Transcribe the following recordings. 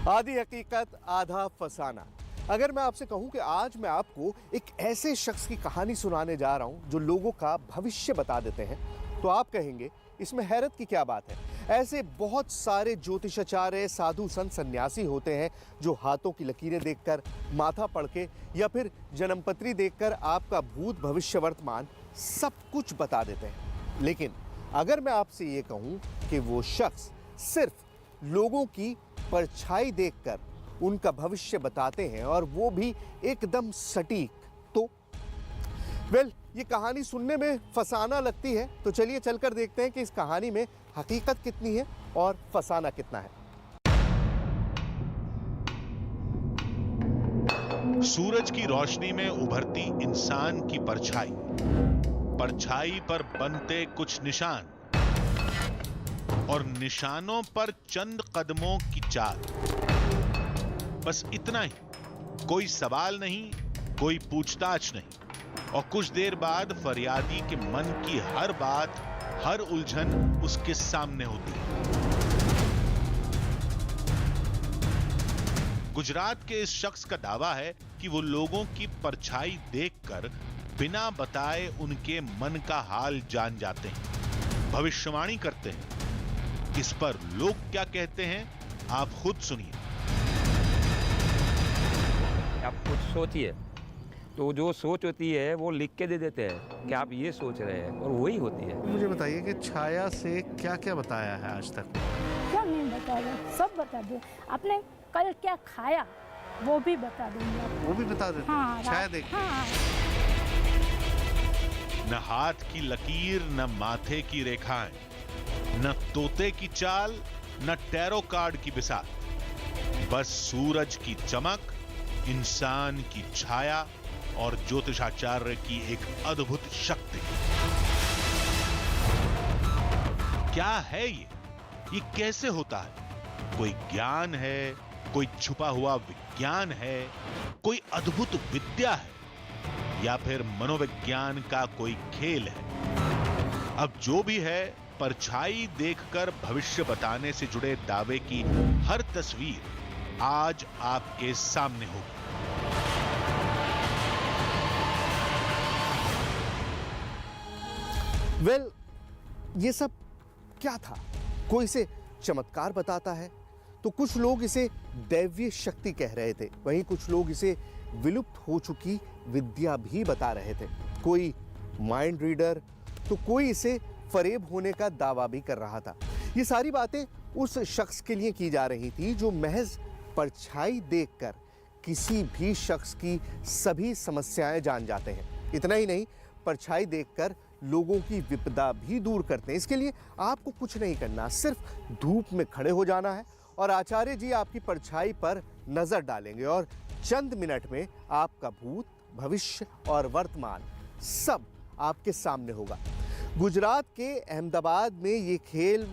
आधी हकीकत आधा फसाना। अगर मैं आपसे कहूं कि आज मैं आपको एक ऐसे शख्स की कहानी सुनाने जा रहा हूं जो लोगों का भविष्य बता देते हैं, तो आप कहेंगे इसमें हैरत की क्या बात है। ऐसे बहुत सारे ज्योतिषाचार्य, साधु, संत, सन्यासी होते हैं जो हाथों की लकीरें देखकर, माथा पढ़ के या फिर जन्मपत्री देखकर आपका भूत, भविष्य, वर्तमान सब कुछ बता देते हैं। लेकिन अगर मैं आपसे ये कहूं कि वो शख्स सिर्फ लोगों की परछाई देखकर उनका भविष्य बताते हैं और वो भी एकदम सटीक, तो ये कहानी सुनने में फसाना लगती है। तो चलिए चलकर देखते हैं कि इस कहानी में हकीकत कितनी है और फसाना कितना है। सूरज की रोशनी में उभरती इंसान की परछाई, परछाई पर बनते कुछ निशान और निशानों पर चंद कदमों की चाल। बस इतना ही, कोई सवाल नहीं, कोई पूछताछ नहीं, और कुछ देर बाद फरियादी के मन की हर बात, हर उलझन उसके सामने होती है। गुजरात के इस शख्स का दावा है कि वो लोगों की परछाई देखकर बिना बताए उनके मन का हाल जान जाते हैं, भविष्यवाणी करते हैं। इस पर लोग क्या कहते हैं, आप खुद सुनिए। आप कुछ सोचिए, तो जो सोच होती है वो लिख के दे देते हैं कि आप ये सोच रहे हैं, और वही होती है। मुझे बताइए कि छाया से क्या क्या बताया है आज तक? क्या नहीं बताया, सब बता दे। आपने कल क्या खाया वो भी बता देंगे आपको। वो भी बता देते हैं? हाँ, छाया देख के? हाँ। न हाथ की लकीर, न माथे की रेखाएं, न तोते की चाल, न टैरो कार्ड की बिसात, बस सूरज की चमक, इंसान की छाया और ज्योतिषाचार्य की एक अद्भुत शक्ति। क्या है ये कैसे होता है? कोई ज्ञान है, कोई छुपा हुआ विज्ञान है, कोई अद्भुत विद्या है, या फिर मनोविज्ञान का कोई खेल है? अब जो भी है, परछाई देखकर भविष्य बताने से जुड़े दावे की हर तस्वीर आज आपके सामने होगी। ये सब क्या था? कोई इसे चमत्कार बताता है, तो कुछ लोग इसे दैवीय शक्ति कह रहे थे, वहीं कुछ लोग इसे विलुप्त हो चुकी विद्या भी बता रहे थे। कोई माइंड रीडर, तो कोई इसे फरेब होने का दावा भी कर रहा था। ये सारी बातें उस शख्स के लिए की जा रही थी जो महज परछाई देखकर किसी भी शख्स की सभी समस्याएं जान जाते हैं। इतना ही नहीं, परछाई देखकर लोगों की विपदा भी दूर करते हैं। इसके लिए आपको कुछ नहीं करना, सिर्फ धूप में खड़े हो जाना है और आचार्य जी आपकी परछाई पर नजर डालेंगे और चंद मिनट में आपका भूत, भविष्य और वर्तमान सब आपके सामने होगा। गुजरात के अहमदाबाद में ये खेल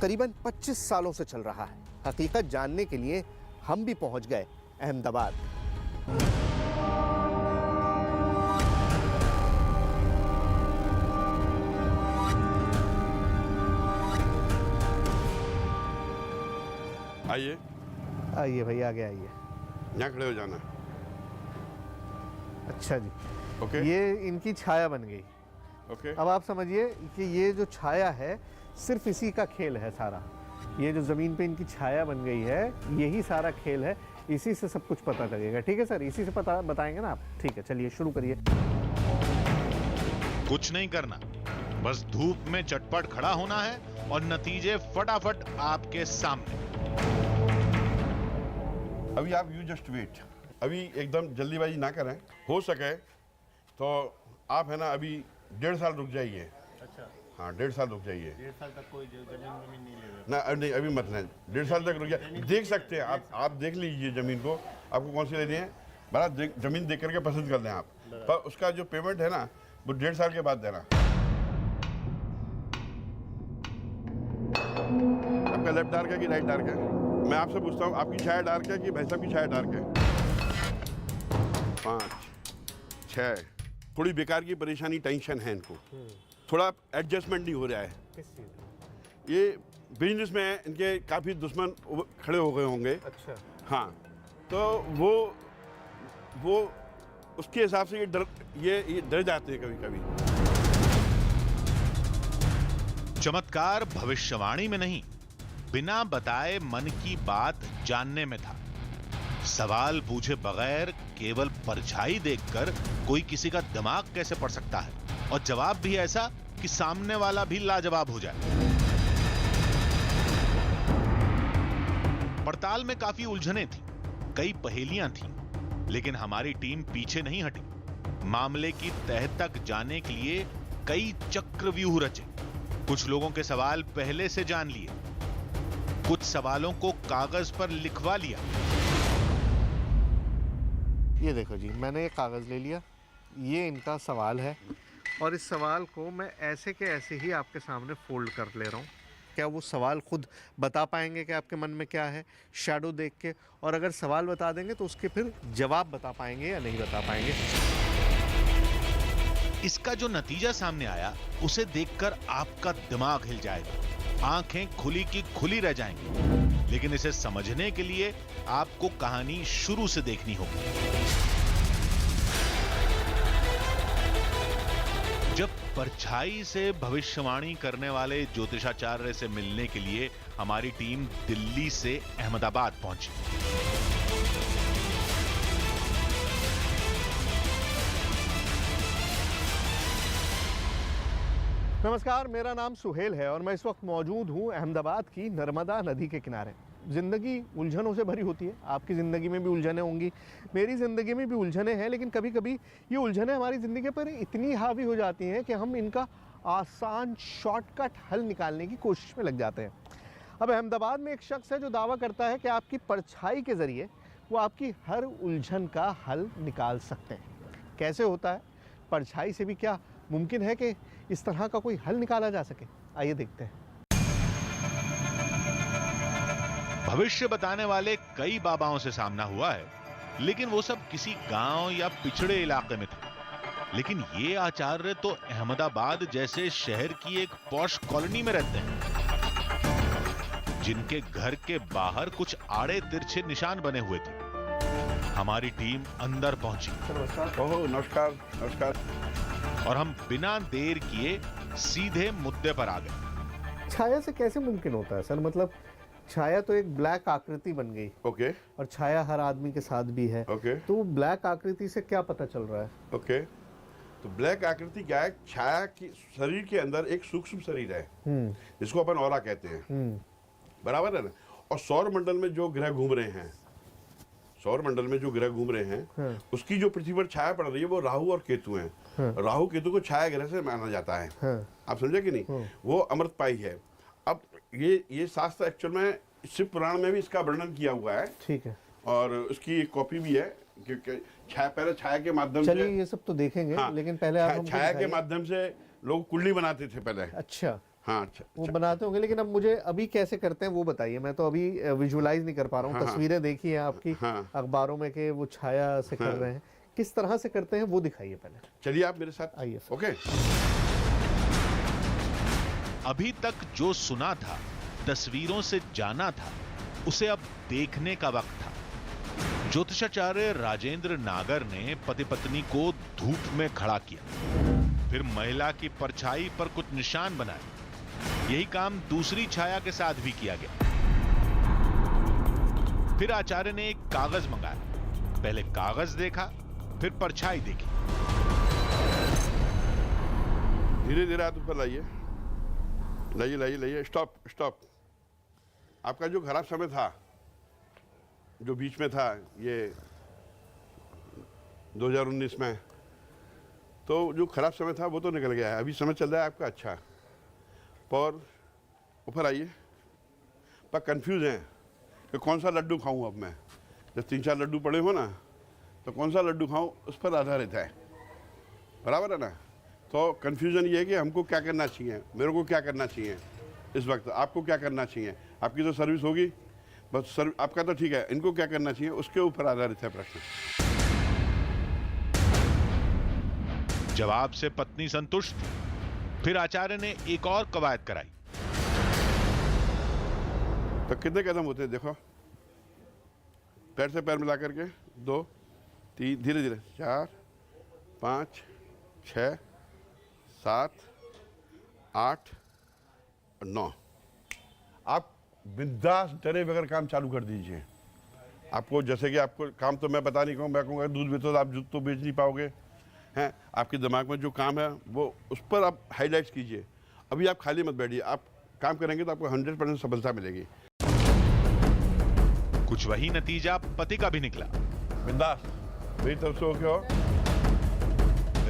करीबन 25 सालों से चल रहा है। हकीकत जानने के लिए हम भी पहुंच गए अहमदाबाद। आइए आइए भैया, आगे आइए। यहाँ खड़े हो जाना। अच्छा जी, ओके। ये इनकी छाया बन गई। ओके। अब आप समझिए कि ये जो छाया है सिर्फ इसी का खेल है सारा। ये जो जमीन पे इनकी छाया बन गई है, यही सारा खेल है। इसी से सब कुछ पता लगेगा। ठीक है सर, इसी से पता बताएंगे ना आप? ठीक है, चलिए शुरू करिए। कुछ नहीं करना, बस धूप में चटपट खड़ा होना है और नतीजे फटाफट आपके सामने। अभी आप यू जस्ट वेट, अभी एकदम जल्दीबाजी ना करें। हो सके तो आप है ना अभी 1.5 साल रुक जाइए। अच्छा। हाँ, 1.5 साल रुक जाइए। 1.5 साल तक कोई जमीन नहीं ले रहे? ना नहीं, अभी मत लें। 1.5 साल तक रुक जाए, देख सकते हैं आप देख लीजिए ज़मीन को, आपको कौन सी लेनी है। बड़ा ज़मीन देख करके पसंद कर लें आप, पर उसका जो पेमेंट है ना वो 1.5 साल के बाद देना। आपका लेफ्ट डार्क है कि राइट डार्क है? मैं आपसे पूछता हूँ, आपकी छाया डार्क है कि भाई साहब की छाया डार्क है? 5, 6, थोड़ी बेकार की परेशानी, टेंशन है इनको, थोड़ा एडजस्टमेंट नहीं हो रहा है। किस चीज़? ये बिजनेस में इनके काफ़ी दुश्मन खड़े हो गए होंगे। अच्छा। हाँ, तो वो उसके हिसाब से ये डर जाते हैं कभी कभी। चमत्कार भविष्यवाणी में नहीं, बिना बताए मन की बात जानने में था। सवाल पूछे बगैर केवल परछाई देखकर कोई किसी का दिमाग कैसे पढ़ सकता है, और जवाब भी ऐसा कि सामने वाला भी लाजवाब हो जाए। पड़ताल में काफी उलझनें थी, कई पहेलियां थीं, लेकिन हमारी टीम पीछे नहीं हटी। मामले की तह तक जाने के लिए कई चक्रव्यूह रचे। कुछ लोगों के सवाल पहले से जान लिए, कुछ सवालों को कागज पर लिखवा लिया। ये देखो जी, मैंने ये कागज़ ले लिया, ये इनका सवाल है, और इस सवाल को मैं ऐसे के ऐसे ही आपके सामने फोल्ड कर ले रहा हूँ। क्या वो सवाल खुद बता पाएंगे कि आपके मन में क्या है शैडो देख के, और अगर सवाल बता देंगे तो उसके फिर जवाब बता पाएंगे या नहीं बता पाएंगे। इसका जो नतीजा सामने आया उसे देखकर आपका दिमाग हिल जाएगा, आंखें खुली की खुली रह जाएंगी। लेकिन इसे समझने के लिए आपको कहानी शुरू से देखनी होगी। जब परछाई से भविष्यवाणी करने वाले ज्योतिषाचार्य से मिलने के लिए हमारी टीम दिल्ली से अहमदाबाद पहुंची। नमस्कार, मेरा नाम सुहेल है और मैं इस वक्त मौजूद हूँ अहमदाबाद की नर्मदा नदी के किनारे। ज़िंदगी उलझनों से भरी होती है, आपकी ज़िंदगी में भी उलझनें होंगी, मेरी ज़िंदगी में भी उलझनें हैं, लेकिन कभी कभी ये उलझनें हमारी ज़िंदगी पर इतनी हावी हो जाती हैं कि हम इनका आसान शॉर्टकट हल निकालने की कोशिश में लग जाते हैं। अब अहमदाबाद में एक शख्स है जो दावा करता है कि आपकी परछाई के ज़रिए वो आपकी हर उलझन का हल निकाल सकते हैं। कैसे होता है? परछाई से भी क्या मुमकिन है कि इस तरह का कोई हल निकाला जा सके? आइए देखते हैं। भविष्य बताने वाले कई बाबाओं से सामना हुआ है, लेकिन वो सब किसी गांव या पिछड़े इलाके में थे। लेकिन ये आचार्य तो अहमदाबाद जैसे शहर की एक पॉश कॉलोनी में रहते हैं, जिनके घर के बाहर कुछ आड़े तिरछे निशान बने हुए थे। हमारी टीम अंदर पहुंची। ओहो, नमस्कार नमस्कार। और हम बिना देर किए सीधे मुद्दे पर आ गए। छाया से कैसे मुमकिन होता है सर? मतलब छाया तो एक ब्लैक आकृति बन गई, ओके, और छाया हर आदमी के साथ भी है, ओके, तो ब्लैक आकृति से क्या पता चल रहा है? ओके। तो ब्लैक आकृति क्या है? छाया की शरीर के अंदर एक सूक्ष्म शरीर है, जिसको अपन ऑरा कहते हैं, बराबर है ना। और सौर मंडल में जो ग्रह घूम रहे हैं, सौर मंडल में जो ग्रह घूम रहे हैं, उसकी जो पृथ्वी पर छाया पड़ रही है वो राहु और केतु हैं। राहु केतु को छाया ग्रह से माना जाता है। आप समझे कि नहीं? वो अमृतपाई है। अब ये शास्त्र एक्चुअल में शिव पुराण में भी इसका वर्णन किया हुआ है, ठीक है, और उसकी एक कॉपी भी है, क्योंकि पहले छाया के माध्यम से, चलिए ये सब तो देखेंगे, हाँ, लेकिन पहले आप हमको छाया के माध्यम से लोग कुंडली बनाते थे पहले। अच्छा, हाँ, अच्छा, वो बनाते होंगे, लेकिन अब मुझे अभी कैसे करते हैं वो बताइए। मैं तो अभी विजुअलाइज नहीं कर पा रहा हूँ। तस्वीरें देखी हैं आपकी अखबारों में कि वो छाया से कर रहे हैं, किस तरह से करते हैं वो दिखाइए पहले। चलिए आप मेरे साथ आइए। ओके। अभी तक जो सुना था, तस्वीरों से जाना था, उसे अब देखने का वक्त था। ज्योतिषाचार्य राजेंद्र नागर ने पति पत्नी को धूप में खड़ा किया, फिर महिला की परछाई पर कुछ निशान बनाए। यही काम दूसरी छाया के साथ भी किया गया। फिर आचार्य ने एक कागज मंगाया। पहले कागज देखा, फिर परछाई देखी। धीरे धीरे हाथ ऊपर लाइए, लाइए लाइए लाइए। Stop stop. आपका जो खराब समय था, जो बीच में था, ये 2019 में, तो जो खराब समय था वो तो निकल गया है। अभी समय चल रहा है आपका अच्छा। पर ऊपर आइए। पर कंफ्यूज हैं कि कौन सा लड्डू खाऊं। अब मैं जब 3-4 लड्डू पड़े हो ना, तो कौन सा लड्डू खाऊं उस पर आधारित है, बराबर है ना। तो कन्फ्यूज़न ये है कि हमको क्या करना चाहिए, मेरे को क्या करना चाहिए इस वक्त, आपको क्या करना चाहिए। आपकी तो सर्विस होगी बस, आपका तो ठीक है, इनको क्या करना चाहिए उसके ऊपर आधारित है प्रश्न। जवाब से पत्नी संतुष्ट थी। फिर आचार्य ने एक और कवायद कराई। तो कितने कदम होते हैं देखो, पैर से पैर मिला करके 2 3 धीरे धीरे 4 5 6 7 8 और 9। आप बिंदास डरे बगैर काम चालू कर दीजिए। आपको जैसे कि आपको काम तो मैं बता नहीं कहूँ, मैं कहूँगा दूध बेचो तो आप दूध तो बेच नहीं पाओगे हैं। आपके दिमाग में जो काम है वो उस पर आप हाईलाइट्स कीजिए। अभी आप खाली मत बैठिए, आप काम करेंगे तो आपको 100% सफलता मिलेगी। कुछ वही नतीजा पति का भी निकला। बिंदास मेरी तरफ से हो क्या हो।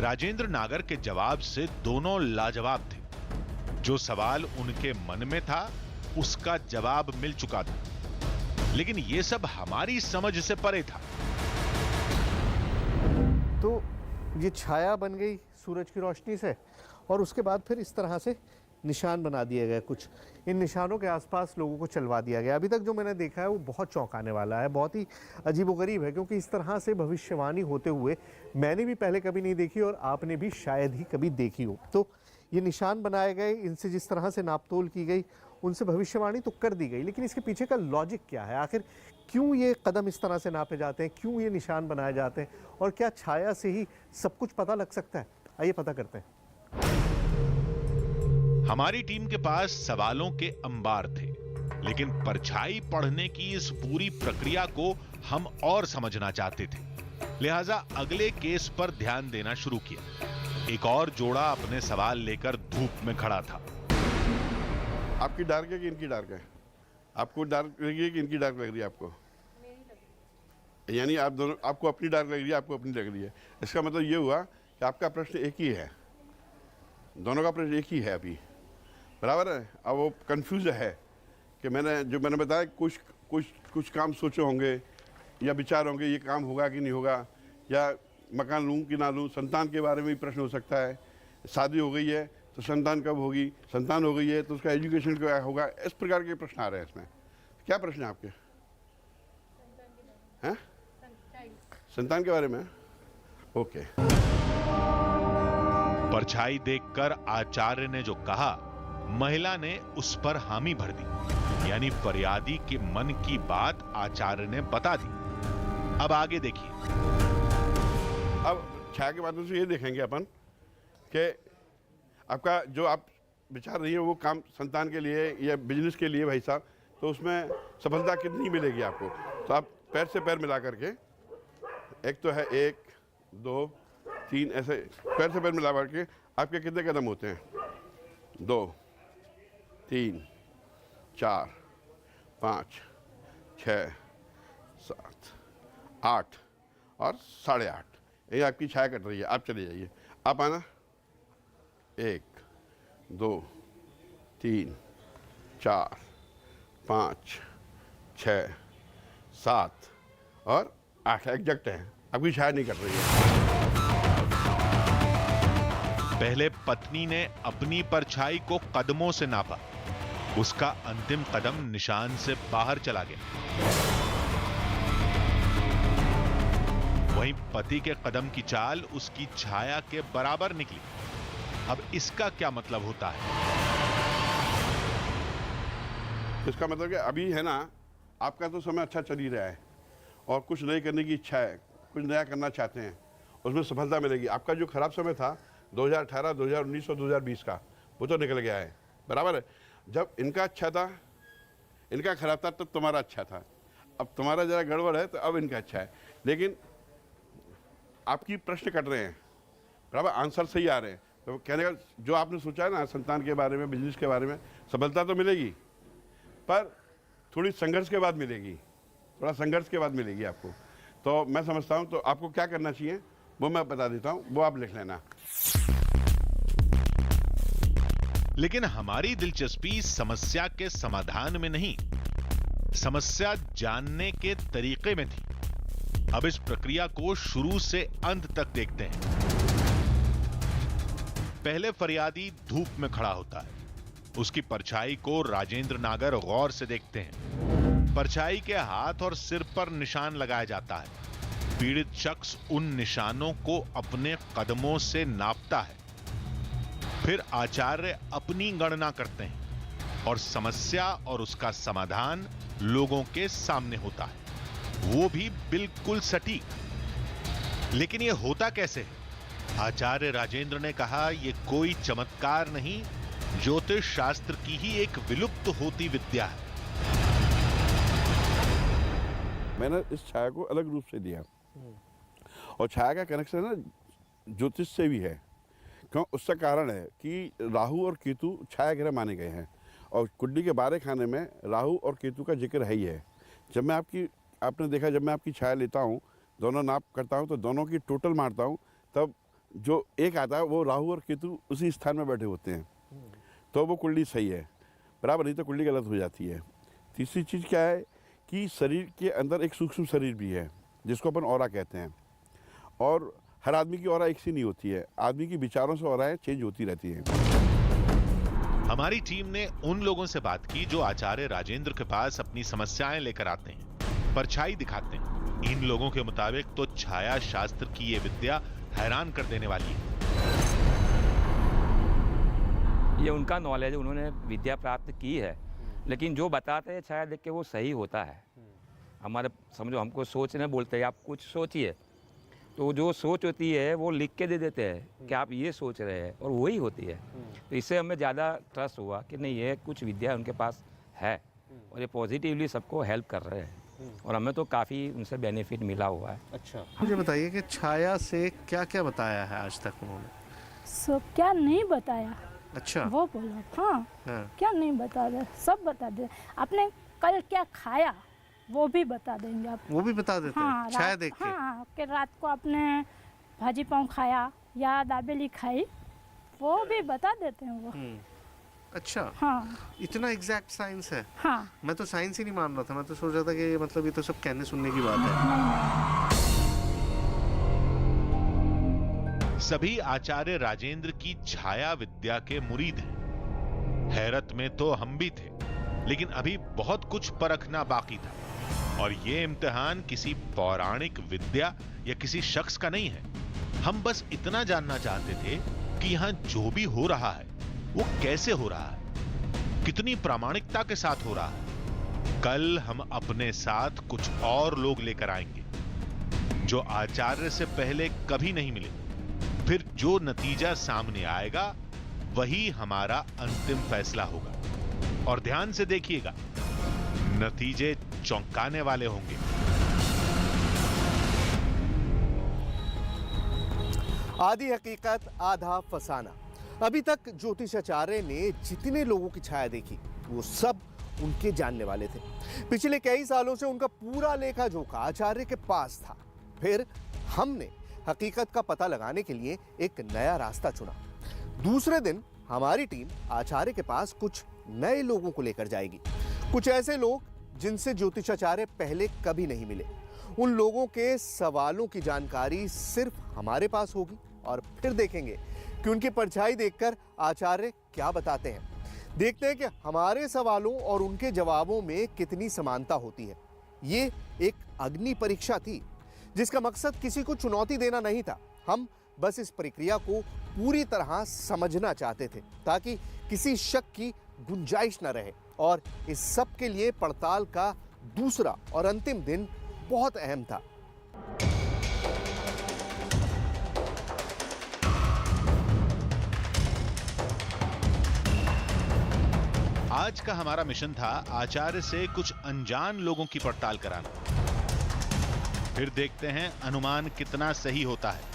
राजेंद्र नागर के जवाब से दोनों लाजवाब थे। जो सवाल उनके मन में था उसका जवाब मिल चुका था, लेकिन यह सब हमारी समझ से परे था। तो ये छाया बन गई सूरज की रोशनी से, और उसके बाद फिर इस तरह से निशान बना दिए गए। कुछ इन निशानों के आसपास लोगों को चलवा दिया गया। अभी तक जो मैंने देखा है वो बहुत चौंकाने वाला है, बहुत ही अजीबोगरीब है, क्योंकि इस तरह से भविष्यवाणी होते हुए मैंने भी पहले कभी नहीं देखी और आपने भी शायद ही कभी देखी हो। तो ये निशान बनाए गए, इनसे जिस तरह से नापतोल की गई, उनसे भविष्यवाणी तो कर दी गई, लेकिन इसके पीछे का लॉजिक क्या है? आखिर क्यों ये कदम इस तरह से नापे जाते हैं, क्यों ये निशान बनाए जाते हैं, और क्या छाया से ही सब कुछ पता लग सकता है? आइए पता करते हैं। हमारी टीम के पास सवालों के अंबार थे, लेकिन परछाई पढ़ने की इस पूरी प्रक्रिया को हम और समझना चाहते थे। लिहाजा अगले केस पर ध्यान देना शुरू किया। एक और जोड़ा अपने सवाल लेकर धूप में खड़ा था। आपकी डार्क है कि इनकी डार्क है? आपको डार्क लग रही है कि इनकी डार्क लग रही है? आपको यानी आप दोनों, आपको अपनी डार्क लग रही है, आपको अपनी लग रही है। इसका मतलब ये हुआ कि आपका प्रश्न एक ही है, दोनों का प्रश्न एक ही है अभी, बराबर है। अब वो कंफ्यूज है कि मैंने बताया कुछ काम सोचे होंगे या विचार होंगे, ये काम होगा कि नहीं होगा, या मकान लूँ कि ना लूँ, संतान के बारे में भी प्रश्न हो सकता है। शादी हो गई है तो संतान कब होगी, संतान हो गई है तो उसका एजुकेशन क्या होगा, इस प्रकार के प्रश्न आ रहे हैं इसमें। क्या प्रश्न है आपके? हैं? संतान के बारे में? ओके। परछाई देखकर आचार्य ने जो कहा, महिला ने उस पर हामी भर दी, यानी फरियादी के मन की बात आचार्य ने बता दी। अब आगे देखिए। अब छाया के माध्यम से ये देखेंगे अपन कि आपका जो आप विचार रही है वो काम संतान के लिए या बिजनेस के लिए भाई साहब, तो उसमें सफलता कितनी मिलेगी आपको? तो आप पैर से पैर मिला करके, एक तो है 1 2 3, ऐसे पैर से पैर मिला करके आपके कितने कदम होते हैं? 2 3 4 5 6 7 8 और 8.5। ये आपकी छाया कट रही है। आप चले जाइए, आप आना। 1 2 3 4 5 6 7 और 8 एग्जैक्ट है। आपकी छाया नहीं कट रही है। पहले पत्नी ने अपनी परछाई को कदमों से नापा, उसका अंतिम कदम निशान से बाहर चला गया। वहीं पति के कदम की चाल उसकी छाया के बराबर निकली। अब इसका क्या मतलब होता है? इसका मतलब कि अभी है ना, आपका तो समय अच्छा चल ही रहा है और कुछ नए करने की इच्छा है, कुछ नया करना चाहते हैं, उसमें सफलता मिलेगी। आपका जो खराब समय था 2018, 2019 और 2020 का, वो तो निकल गया है, बराबर है। जब इनका अच्छा था, इनका खराब था, तब तुम्हारा अच्छा था। अब तुम्हारा जरा गड़बड़ है तो अब इनका अच्छा है, लेकिन आपकी प्रश्न कट रहे हैं, बराबर, आंसर सही आ रहे हैं। तो कहने का जो आपने सोचा है ना संतान के बारे में, बिजनेस के बारे में, सफलता तो मिलेगी पर थोड़ी संघर्ष के बाद मिलेगी, थोड़ा संघर्ष के बाद मिलेगी आपको। तो मैं समझता हूँ, तो आपको क्या करना चाहिए वो मैं बता देता हूँ, वो आप लिख लेना। लेकिन हमारी दिलचस्पी समस्या के समाधान में नहीं, समस्या जानने के तरीके में थी। अब इस प्रक्रिया को शुरू से अंत तक देखते हैं। पहले फरियादी धूप में खड़ा होता है। उसकी परछाई को राजेंद्र नागर गौर से देखते हैं। परछाई के हाथ और सिर पर निशान लगाया जाता है। पीड़ित शख्स उन निशानों को अपने कदमों से नापता है। फिर आचार्य अपनी गणना करते हैं। और समस्या और उसका समाधान लोगों के सामने होता है, वो भी बिल्कुल सटीक। लेकिन ये होता कैसे है? आचार्य राजेंद्र ने कहा, ये कोई चमत्कार नहीं, ज्योतिष शास्त्र की ही एक विलुप्त होती विद्या है। मैंने इस छाया को अलग रूप से लिया और छाया का कनेक्शन ना ज्योतिष से भी है। क्यों? उसका कारण है कि राहु और केतु छाया ग्रह माने गए हैं और कुंडली के 12 खाने में राहु और केतु का जिक्र है ही है। जब आपने देखा, जब मैं आपकी छाया लेता हूँ, दोनों नाप करता हूँ तो दोनों की टोटल मारता हूँ, तब जो एक आता है वो राहु और केतु उसी स्थान में बैठे होते हैं, तो वो कुंडली सही है, बराबर, नहीं तो कुंडली गलत हो जाती है। तीसरी चीज़ क्या है कि शरीर के अंदर एक सूक्ष्म शरीर भी है जिसको अपन ऑरा कहते हैं, और हर आदमी की ऑरा एक सी नहीं होती है, आदमी की विचारों से ऑरा चेंज होती रहती है। हमारी टीम ने उन लोगों से बात की जो आचार्य राजेंद्र के पास अपनी समस्याएं लेकर आते हैं, परछाई दिखाते हैं। इन लोगों के मुताबिक तो छाया शास्त्र की ये विद्या हैरान कर देने वाली है। ये उनका नॉलेज, उन्होंने विद्या प्राप्त की है, लेकिन जो बताते हैं छाया देख के वो सही होता है। हमारे समझो, हमको सोचने बोलते हैं, आप कुछ सोचिए, तो जो सोच होती है वो लिख के दे देते हैं कि आप ये सोच रहे हैं, और वही होती है। तो इससे हमें ज़्यादा ट्रस्ट हुआ कि नहीं, ये कुछ विद्या उनके पास है और ये पॉजिटिवली सबको हेल्प कर रहे हैं, और हमें तो काफ़ी उनसे बेनिफिट मिला हुआ है। अच्छा, मुझे बताइए कि छाया से क्या क्या बताया है आज तक उन्होंने? क्या नहीं बताया? अच्छा, वो बोला हाँ, क्या नहीं बता रहे, सब बता दे। आपने कल क्या खाया वो भी बता देंगे आप। वो भी बता देते हैं छाया देख के? हाँ, कि रात को आपने भाजी पाव खाया या दाबेली खाई, वो भी बता देते हैं वो। अच्छा, हाँ, इतना एग्जैक्ट साइंस है? हाँ। मैं तो साइंस ही नहीं मान रहा था, मैं तो सोच रहा था कि मतलब ये तो सब कहने सुनने की बात है। सभी आचार्य राजेंद्र की छाया विद्या के मुरीद हैं। हैरत में तो हम भी थे, लेकिन अभी बहुत कुछ परखना बाकी था, और ये इम्तिहान किसी पौराणिक विद्या या किसी शख्स का नहीं है। हम बस इतना जानना चाहते थे कि यहां जो भी हो रहा है वो कैसे हो रहा है, कितनी प्रामाणिकता के साथ हो रहा है। कल हम अपने साथ कुछ और लोग लेकर आएंगे जो आचार्य से पहले कभी नहीं मिले। फिर जो नतीजा सामने आएगा वही हमारा अंतिम फैसला होगा, और ध्यान से देखिएगा, नतीजे चौंकाने वाले होंगे। आधी हकीकत आधा फसाना। अभी तक ज्योतिषाचार्य ने जितने लोगों की छाया देखी वो सब उनके जानने वाले थे। पिछले कई सालों से उनका पूरा लेखा जोखा आचार्य के पास था। फिर हमने हकीकत का पता लगाने के लिए एक नया रास्ता चुना। दूसरे दिन हमारी टीम आचार्य के पास कुछ नए लोगों को लेकर जाएगी, कुछ ऐसे लोग जिनसे ज्योतिषाचार्य पहले कभी नहीं मिले। उन लोगों के सवालों की जानकारी सिर्फ हमारे पास होगी, और फिर देखेंगे कि उनकी परछाई देखकर आचार्य क्या बताते हैं। देखते हैं कि हमारे सवालों और उनके जवाबों में कितनी समानता होती है। ये एक अग्नि परीक्षा थी जिसका मकसद किसी को चुनौती देना नहीं था। हम बस इस प्रक्रिया को पूरी तरह समझना चाहते थे ताकि किसी शक की गुंजाइश न रहे। और इस सब के लिए पड़ताल का दूसरा और अंतिम दिन बहुत अहम था। आज का हमारा मिशन था आचार्य से कुछ अनजान लोगों की पड़ताल कराना। फिर देखते हैं अनुमान कितना सही होता है।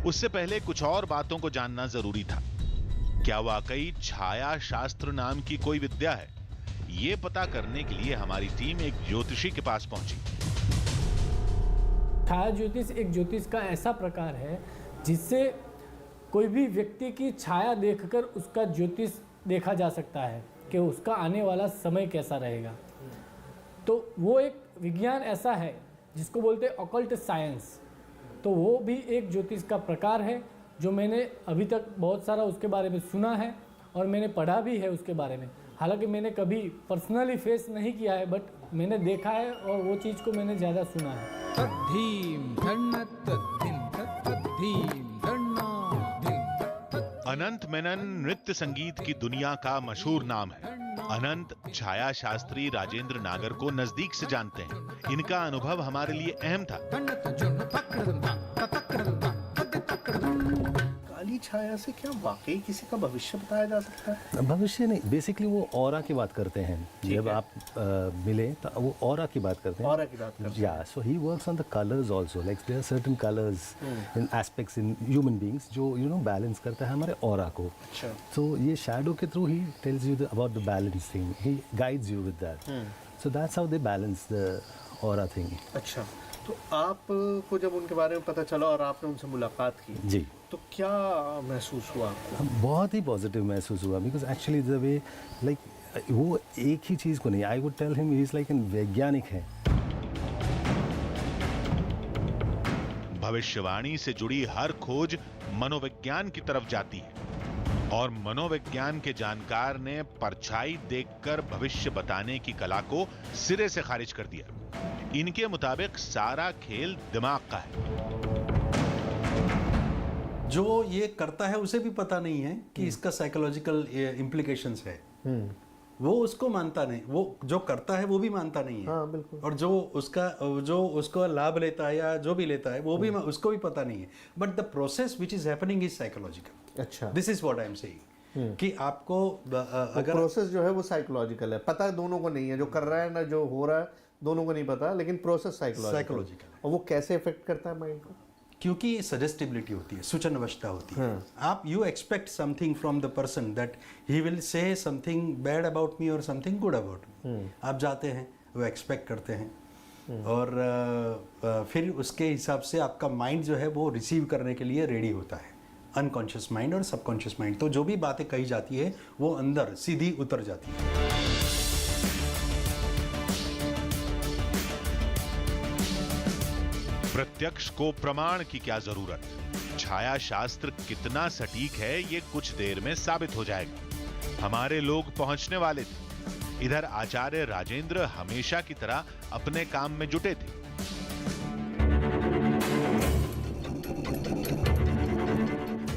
उससे पहले कुछ और बातों को जानना जरूरी था। क्या वाकई छाया शास्त्र नाम की कोई विद्या है? यह पता करने के लिए हमारी टीम एक ज्योतिषी के पास पहुंची। छाया ज्योतिष एक ज्योतिष का ऐसा प्रकार है जिससे कोई भी व्यक्ति की छाया देखकर उसका ज्योतिष देखा जा सकता है कि उसका आने वाला समय कैसा रहेगा। तो वो एक विज्ञान ऐसा है जिसको बोलते हैं ऑकल्ट साइंस। तो वो भी एक ज्योतिष का प्रकार है जो मैंने अभी तक बहुत सारा उसके बारे में सुना है और मैंने पढ़ा भी है उसके बारे में। हालांकि मैंने कभी पर्सनली फेस नहीं किया है, बट मैंने देखा है और वो चीज़ को मैंने ज़्यादा सुना है। अनंत मेनन नृत्य संगीत की दुनिया का मशहूर नाम है। अनंत छाया शास्त्री राजेंद्र नागर को नजदीक से जानते हैं। इनका अनुभव हमारे लिए अहम था। काली छाया से क्या वाकई किसी का भविष्य बताया जा सकता है? भविष्य नहीं, बेसिकली वो ऑरा की बात करते हैं। जब आप मिले तो वो ऑरा की बात करते हैं। ऑरा की बात करते हैं। या so he works on the colours also, like there are certain colours in aspects in human beings जो बैलेंस करता है हमारे ऑरा को। अच्छा। तो ये शैडो के through he tells you about the balance thing, he guides you with that. So that's how they balance the aura thing. अच्छा, तो आपको जब उनके बारे में पता चला और आपने उनसे मुलाकात की जी, तो क्या महसूस हुआ आपको? बहुत ही पॉजिटिव महसूस हुआ, because actually the way like वो एक ही चीज़ को नहीं, I would tell him he is like an वैज्ञानिक है। भविष्यवाणी से जुड़ी हर खोज मनोविज्ञान की तरफ जाती है और मनोविज्ञान के जानकार ने परछाई देखकर भविष्य बताने की कला को सिरे से खारिज कर दिया। इनके मुताबिक सारा खेल दिमाग का है। जो ये करता है उसे भी पता नहीं है कि इसका साइकोलॉजिकल इम्प्लीकेशंस है। वो उसको मानता नहीं, वो जो करता है वो भी मानता नहीं है। हाँ, बिल्कुल। और जो उसका लाभ लेता है या जो भी लेता है वो भी उसको भी पता नहीं है। But the process which is happening is psychological. अच्छा, this is what I am saying कि आपको अगर प्रोसेस जो है वो साइकोलॉजिकल है, पता दोनों को नहीं है, जो कर रहा है ना जो हो रहा है दोनों को नहीं पता, लेकिन प्रोसेस साइकोलॉजिकल है। और वो कैसे इफेक्ट करता है माइंड को? क्योंकि सजेस्टिबिलिटी होती है, सूचन अवस्था होती है। आप you expect something from the person that he will say something bad about me और समथिंग गुड अबाउट मी। आप जाते हैं, वो एक्सपेक्ट करते हैं और फिर उसके हिसाब से आपका माइंड जो है वो रिसीव करने के लिए रेडी होता है। अनकॉन्शियस माइंड और सबकॉन्शियस माइंड, तो जो भी बातें कही जाती है वो अंदर सीधी उतर जाती है। प्रत्यक्ष को प्रमाण की क्या जरूरत? छाया शास्त्र कितना सटीक है ये कुछ देर में साबित हो जाएगा। हमारे लोग पहुंचने वाले थे। इधर आचार्य राजेंद्र हमेशा की तरह अपने काम में जुटे थे।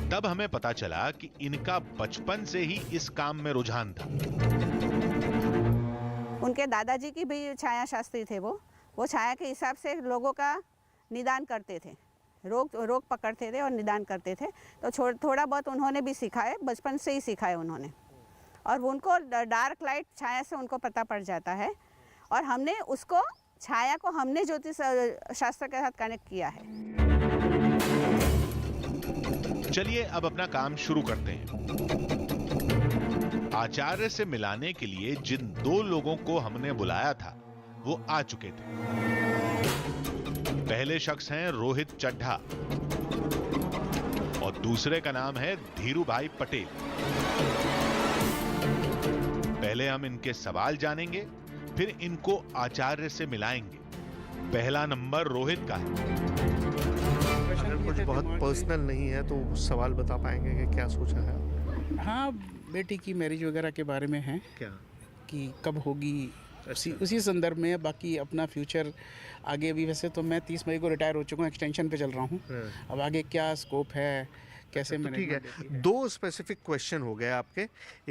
तब हमें पता चला कि इनका बचपन से ही इस काम में रुझान था। उनके दादाजी की भी छाया शास्त्री थे। वो छाया के हिसाब से लोगों का निदान करते थे, रोग पकड़ते थे और निदान करते थे। तो थोड़ा बहुत उन्होंने भी सीखा है, बचपन से ही सीखा है उन्होंने। और उनको डार्क लाइट छाया से उनको पता पड़ जाता है और हमने उसको छाया को हमने ज्योतिष शास्त्र के साथ कनेक्ट किया है। चलिए अब अपना काम शुरू करते हैं। आचार्य से मिलाने के लिए जिन दो लोगों को हमने बुलाया था वो आ चुके थे। पहले शख्स हैं रोहित चड्ढा और दूसरे का नाम है धीरू भाई पटेल। पहले हम इनके सवाल जानेंगे, फिर इनको आचार्य से मिलाएंगे। पहला नंबर रोहित का है। अगर कुछ बहुत पर्सनल नहीं है तो सवाल बता पाएंगे कि क्या सोचा है? हाँ, बेटी की मैरिज वगैरह के बारे में है। क्या कि कब होगी उसी संदर्भ में। बाकी अपना फ्यूचर आगे भी, वैसे तो मैं 30 मई को रिटायर हो चुका हूँ, एक्सटेंशन पे चल रहा हूँ। अब आगे क्या स्कोप है, कैसे तो ठीक है। दो स्पेसिफिक क्वेश्चन हो गए आपके।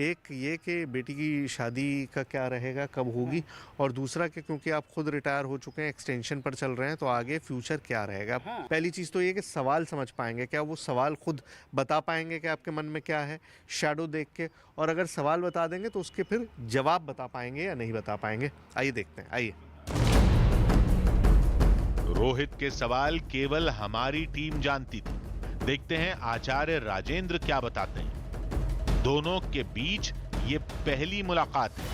एक ये कि बेटी की शादी का क्या रहेगा, कब होगी, और दूसरा कि क्योंकि आप खुद रिटायर हो चुके हैं, एक्सटेंशन पर चल रहे हैं, तो आगे फ्यूचर क्या रहेगा। पहली चीज़ तो ये कि सवाल समझ पाएंगे क्या, वो सवाल खुद बता पाएंगे कि आपके मन में क्या है शैडो देख के, और अगर सवाल बता देंगे तो उसके फिर जवाब बता पाएंगे या नहीं बता पाएंगे। आइए देखते हैं, आइए। रोहित के सवाल केवल हमारी टीम जानती थी। देखते हैं आचार्य राजेंद्र क्या बताते हैं। दोनों के बीच ये पहली मुलाकात है।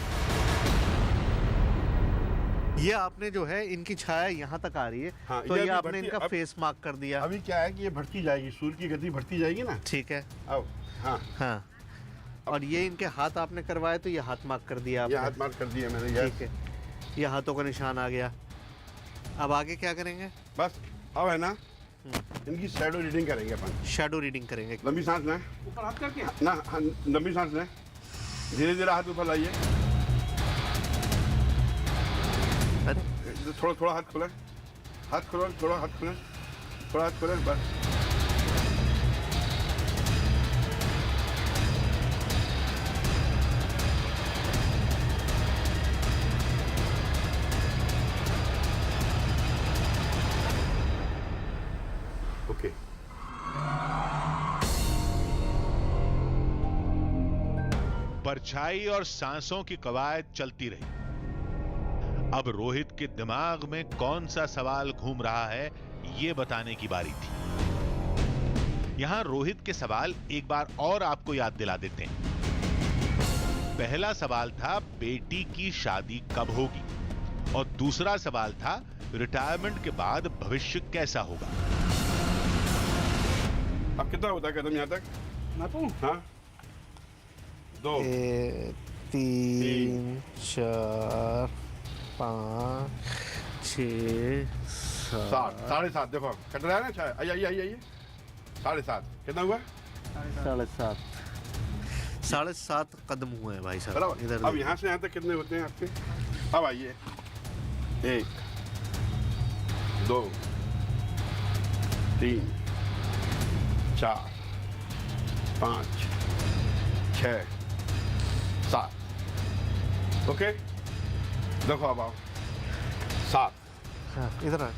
ये आपने जो है इनकी छाया यहाँ तक आ रही है। हाँ, तो ये अभी आपने इनका फेस मार्क कर दिया। अभी क्या है कि ये बढ़ती जाएगी, सूर्य की गति बढ़ती जाएगी ना। ठीक है। अब हाँ हाँ, और ये इनके हाथ आपने करवाए तो ये हाथ मार्क कर दिया आपने। ये हाथ मार्क कर दिया मैंने। ठीक है, ये हाथों का निशान आ गया। अब आगे क्या करेंगे? बस अब है ना, इनकी शैडो रीडिंग करेंगे अपन। शैडो रीडिंग करेंगे। लंबी सांस लें, ऊपर हाथ करके ना, लंबी सांस लें, धीरे धीरे हाथ ऊपर लाइए। थोड़ा थोड़ा हाथ खोलें, हाथ खोलो, थोड़ा हाथ खोलें, थोड़ा हाथ खोलें, बस। ओके। परछाई और सांसों की कवायद चलती रही। अब रोहित के दिमाग में कौन सा सवाल घूम रहा है, यह बताने की बारी थी। यहां रोहित के सवाल एक बार और आपको याद दिला देते हैं। पहला सवाल था बेटी की शादी कब होगी, और दूसरा सवाल था रिटायरमेंट के बाद भविष्य कैसा होगा। अब कितना होता है कदम यहाँ तक? नापू? हाँ, 2 3 4 5 6 7 7.5 देखो कट रहा है ना। आइए 7.5 कितना हुआ? 7.5 कदम हुए हैं भाई साहब। बराबर। इधर अब यहाँ से यहाँ तक कितने होते हैं आपके? अब आइए 1 2 3 4 5 6 7। ओके, देखो अब आओ 7 हाँ, इधर आ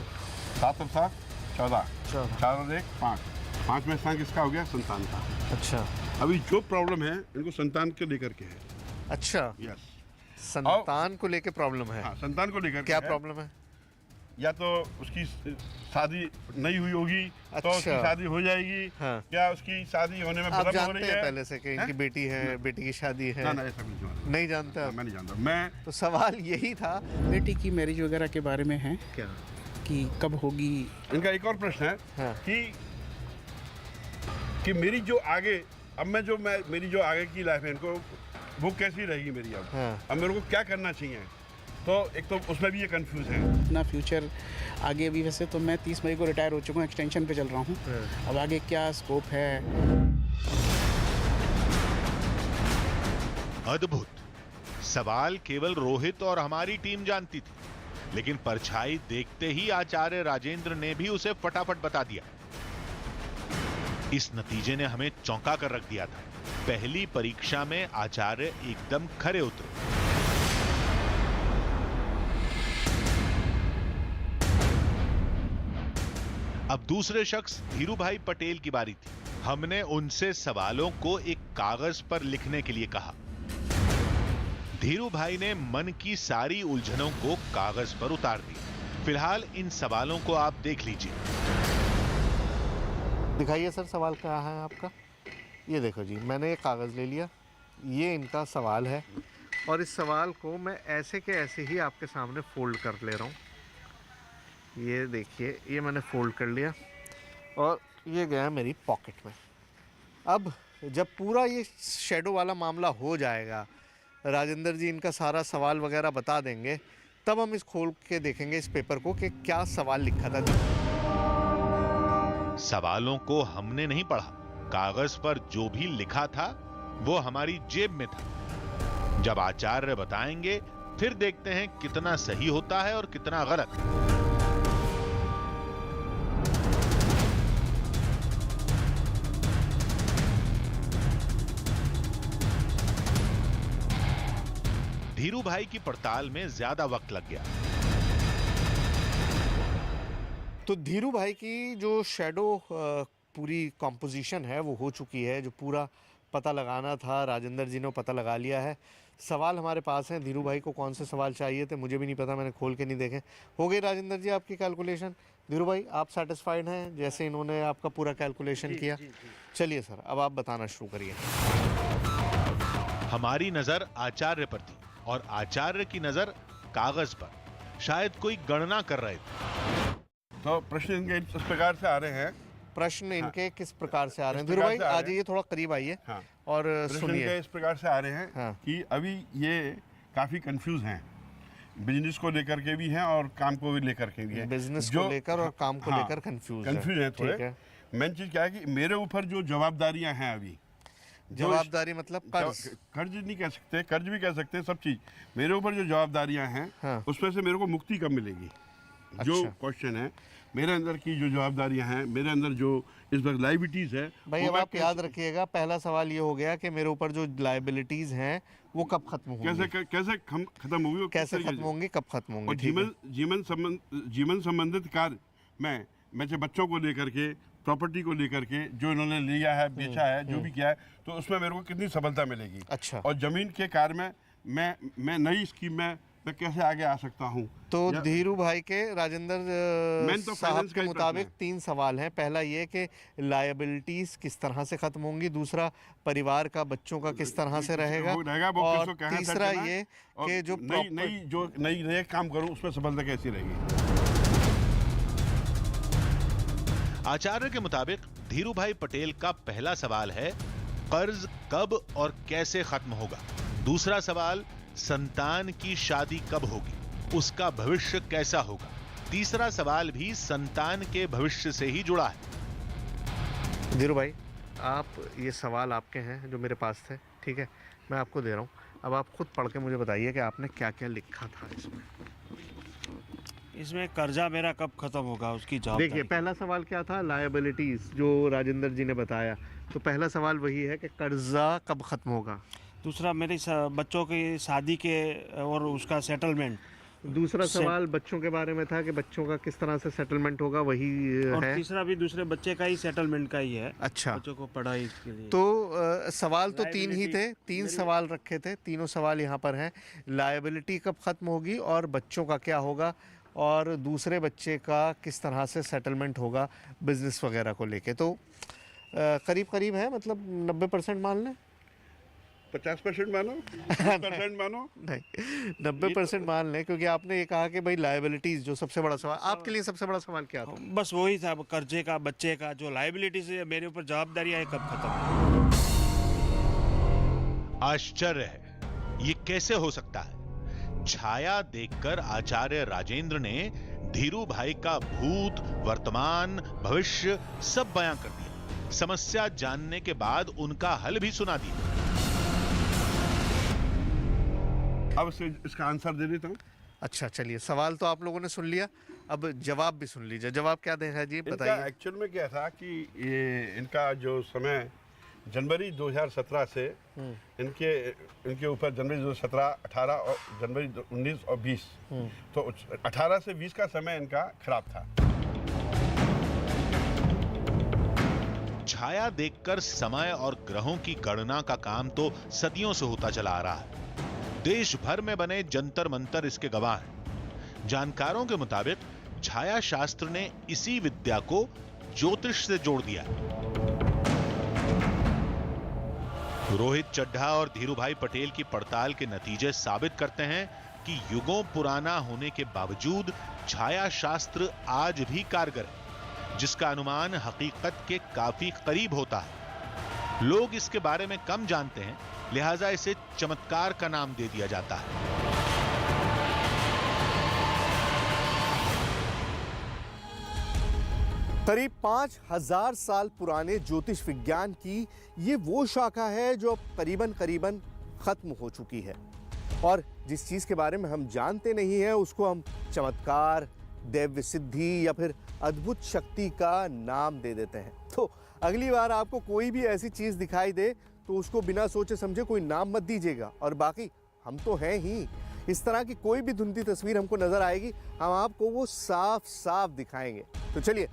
7 और 7 14 4 और 1 5। 5 में स्थान किसका हो गया? संतान का। अच्छा अभी जो प्रॉब्लम है इनको संतान को लेकर के है। अच्छा, यस, संतान को लेके प्रॉब्लम है। हाँ, संतान को लेकर क्या के प्रॉब्लम है? या तो उसकी शादी नहीं हुई होगी तो उसकी अच्छा। शादी हो जाएगी। हाँ। क्या उसकी शादी होने में आप विलंब हो जानते रही हैं है? पहले से कि इनकी बेटी है, बेटी की शादी है? ना ना, ऐसा कुछ नहीं। नहीं जानते आप? मैं नहीं जानता। मैं तो सवाल यही था बेटी की मैरिज वगैरह के बारे में है क्या कि कब होगी। इनका एक और प्रश्न है हाँ। कि मेरी जो आगे मेरी जो आगे की लाइफ है इनको वो कैसी रहेगी मेरी अब। हाँ। अब मेरे को क्या करना चाहिए? तो एक तो उसमें भी ये कंफ्यूज है। अपना फ्यूचर आगे अभी वैसे तो मैं 30 मई को रिटायर हो चुका हूँ, एक्सटेंशन पे चल रहा हूँ। अब आगे क्या स्कोप है? अद्भुत सवाल केवल रोहित और हमारी टीम जानती थी, लेकिन परछाई देखते ही आचार्य राजेंद्र ने भी उसे फटाफट बता दिया। इस नतीजे ने हमें चौंका कर रख दिया था। पहली परीक्षा में आचार्य एकदम खरे उतरे। अब दूसरे शख्स धीरू भाई पटेल की बारी थी। हमने उनसे सवालों को एक कागज पर लिखने के लिए कहा। धीरू भाई ने मन की सारी उलझनों को कागज पर उतार दिया। फिलहाल इन सवालों को आप देख लीजिए। दिखाइए सर, सवाल क्या है आपका? ये देखो जी, मैंने ये कागज़ ले लिया, ये इनका सवाल है और इस सवाल को मैं ऐसे के ऐसे ही आपके सामने फोल्ड कर ले रहा हूँ। ये देखिए, ये मैंने फोल्ड कर लिया और ये गया मेरी पॉकेट में। अब जब पूरा ये शैडो वाला मामला हो जाएगा, राजेंद्र जी इनका सारा सवाल वगैरह बता देंगे, तब हम इस खोल के देखेंगे इस पेपर को कि क्या सवाल लिखा था। सवालों को हमने नहीं पढ़ा, कागज पर जो भी लिखा था वो हमारी जेब में था। जब आचार्य बताएंगे फिर देखते हैं कितना सही होता है और कितना गलत। धीरू भाई की पड़ताल में ज्यादा वक्त लग गया। तो धीरू भाई की जो शैडो पूरी कॉम्पोजिशन है वो हो चुकी है। जो पूरा पता लगाना था राजेंद्र जी ने पता लगा लिया है। सवाल हमारे पास हैं। धीरू भाई को कौन से सवाल चाहिए थे मुझे भी नहीं पता, मैंने खोल के नहीं देखे। हो गई राजेंद्र जी आपकी कैलकुलेशन? धीरू भाई आप सेटिस्फाइड हैं जैसे इन्होंने आपका पूरा कैलकुलेशन किया? चलिए सर, अब आप बताना शुरू करिए। हमारी नजर आचार्य पर थी और आचार्य की नजर कागज पर। शायद कोई गणना कर रहे थे। तो प्रश्न इनके इस प्रकार से आ रहे हैं। प्रश्न इनके किस प्रकार से आ रहे हैं? धीरू भाई आ जाइए, थोड़ा करीब आइए हाँ। और प्रश्न सुनिए। इनके इस प्रकार से आ रहे हैं हाँ। कि अभी ये काफी कंफ्यूज हैं। बिजनेस को लेकर के भी हैं और काम को भी लेकर के भी हैं। बिजनेस को लेकर और काम को लेकर कंफ्यूज है थोड़े। मेन चीज क्या है कि मेरे ऊपर जो जवाबदारियां हैं अभी, जवाबदारी मतलब कर्ज नहीं कह सकते, कर्ज भी कह सकते हैं, सब चीज मेरे ऊपर जो जवाबदारियां हैं हाँ। उसमें से मेरे को मुक्ति कब मिलेगी? जो क्वेश्चन है मेरे अंदर की जो जवाबदारियां हैं, मेरे अंदर जो इस वक्त लाइबिलिटीज है भाई, अब आप याद रखिएगा पहला सवाल ये हो गया कि मेरे ऊपर जो लाइबिलिटीज हैं वो कब खत्म होंगी? कैसे खत्म होगी? कैसे खत्म होंगी, कब खत्म होंगी? जीवन संबंधित कार्य मैं चाहे बच्चों को लेकर के, प्रॉपर्टी को लेकर के जो इन्होंने लिया है, बेचा है, जो भी किया है, तो उसमें मेरे को कितनी सफलता मिलेगी। अच्छा। और ज़मीन के कार्य में मैं नई स्कीम में मैं कैसे आगे आ सकता हूँ। तो धीरू भाई के राजेंद्र साहब के मुताबिक 3 सवाल हैं। पहला ये कि लायबिलिटीज किस तरह से खत्म होंगी, दूसरा परिवार का, बच्चों का किस तरह से रहेगा, और तीसरा ये कि जो नई काम करूँ उसमें सफलता कैसी रहेगी। आचार्य के मुताबिक धीरू भाई पटेल का पहला सवाल है कर्ज कब और कैसे खत्म होगा। दूसरा सवाल संतान की शादी कब होगी, उसका भविष्य कैसा होगा। तीसरा सवाल भी संतान के भविष्य से ही जुड़ा है। धीरू भाई, आप ये सवाल आपके हैं जो मेरे पास थे, ठीक है, मैं आपको दे रहा हूँ। अब आप खुद पढ़ के मुझे बताइए कि आपने क्या क्या लिखा था इसमें कर्जा मेरा कब खत्म होगा उसकी जवाबदारी। देखिए, पहला सवाल क्या था, लायबिलिटीज, जो राजेंद्र जी ने बताया। तो पहला सवाल वही है कि कर्जा कब खत्म होगा। दूसरा मेरे बच्चों की शादी के और उसका सेटलमेंट। दूसरा सवाल बच्चों के बारे में था कि बच्चों का किस तरह से सेटलमेंट होगा, वही और है। तीसरा भी दूसरे बच्चे का ही सेटलमेंट का ही है। अच्छा, बच्चों को पढ़ाई के लिए। तो सवाल तो 3 ही थे, 3 सवाल रखे थे, तीनों सवाल यहाँ पर हैं। लायबिलिटी कब खत्म होगी और बच्चों का क्या होगा, और दूसरे बच्चे का किस तरह से सेटलमेंट होगा बिजनेस वगैरह को लेके। तो करीब करीब है, मतलब 90% मान लें, 50% मानो, 20% मानो, नहीं 90% मान लें, क्योंकि आपने ये कहा कि भाई लायबिलिटीज जो सबसे बड़ा सवाल आपके लिए, सबसे बड़ा सवाल क्या था? बस वही था, कर्जे का, बच्चे का जो लायबिलिटीज है, मेरे ऊपर जवाबदारी है, कब खत्म। आश्चर्य है, ये कैसे हो सकता है। छाया देखकर आचार्य राजेंद्र ने धीरू भाई का भूत, वर्तमान, भविष्य सब बयां कर दिया। समस्या जानने के बाद उनका हल भी सुना दिया। अब इसका आंसर दे देता हूँ। अच्छा, चलिए, सवाल तो आप लोगों ने सुन लिया, अब जवाब भी सुन लीजिए। जवाब क्या देना है जी, बताइए। एक्चुअल में क्या था कि ये इनका जो समय जनवरी 2017 से इनके ऊपर जनवरी 2017, 18 और जनवरी 19 और 20, तो 18 से 20 का समय इनका खराब था। छाया देखकर समय और ग्रहों की गणना का काम तो सदियों से होता चला आ रहा है। देश भर में बने जंतर मंतर इसके गवाह हैं। जानकारों के मुताबिक छाया शास्त्र ने इसी विद्या को ज्योतिष से जोड़ दिया। रोहित चड्ढा और धीरू भाई पटेल की पड़ताल के नतीजे साबित करते हैं कि युगों पुराना होने के बावजूद छाया शास्त्र आज भी कारगर है, जिसका अनुमान हकीकत के काफी करीब होता है। लोग इसके बारे में कम जानते हैं, लिहाजा इसे चमत्कार का नाम दे दिया जाता है। करीब 5000 साल पुराने ज्योतिष विज्ञान की ये वो शाखा है जो अब करीबन खत्म हो चुकी है, और जिस चीज के बारे में हम जानते नहीं है उसको हम चमत्कार, दैव्य सिद्धि या फिर अद्भुत शक्ति का नाम दे देते हैं। तो अगली बार आपको कोई भी ऐसी चीज दिखाई दे तो उसको बिना सोचे समझे कोई नाम मत दीजिएगा, और बाकी हम तो हैं ही। इस तरह की कोई भी धुंधली तस्वीर हमको नजर आएगी, हम आपको वो साफ साफ दिखाएंगे। तो चलिए,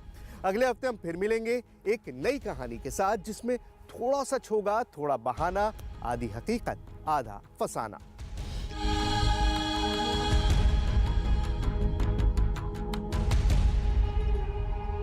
अगले हफ्ते हम फिर मिलेंगे एक नई कहानी के साथ, जिसमें थोड़ा सच होगा, थोड़ा बहाना, आधी हकीकत, आधा फसाना।